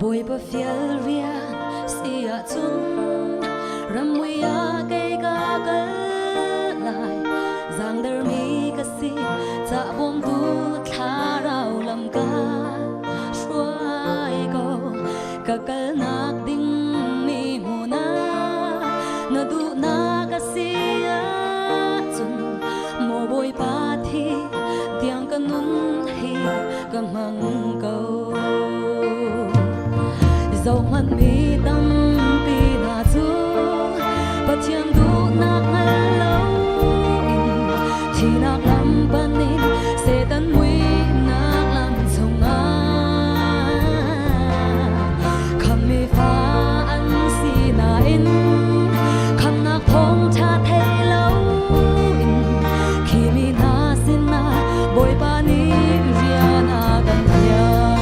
bồi bờ phía ria xia chung ram mui a cây ga ga lại giang đờ mi ca si cha bom tu tha rau lam ca xuôi go ca ca nak ding mi mu na na du na ca si a chung mo bồi pa thi tiang ca nun hi ca mang câu dẫu man mi tâm pi na chu bất chiang du nak ngai lâu chỉ nak lam ban in se tan mui nak lam song a kham mi pha an si na in kham nak thong cha thei lâu khi mi na sin na boy pa ni ria na kan ya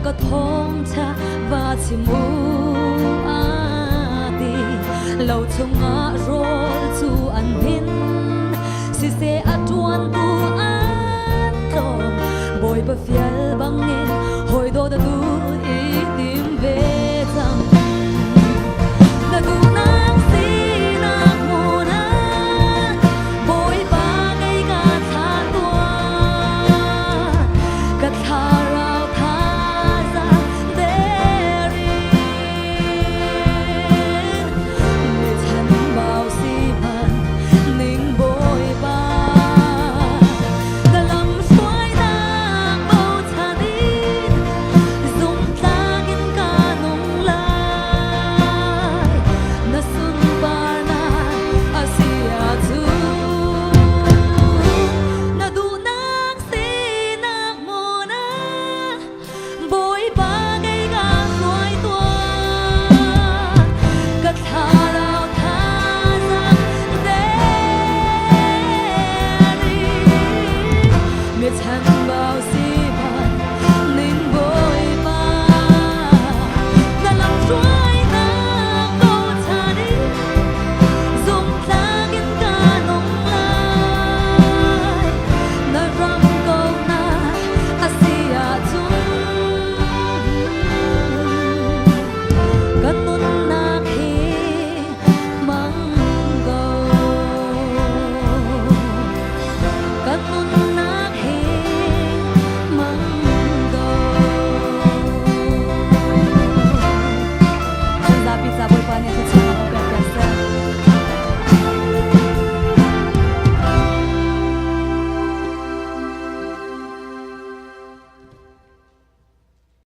có thong cha và chỉ mu a đi lâu chung a rồi chu an hin si se a tuan tu an tom boy ba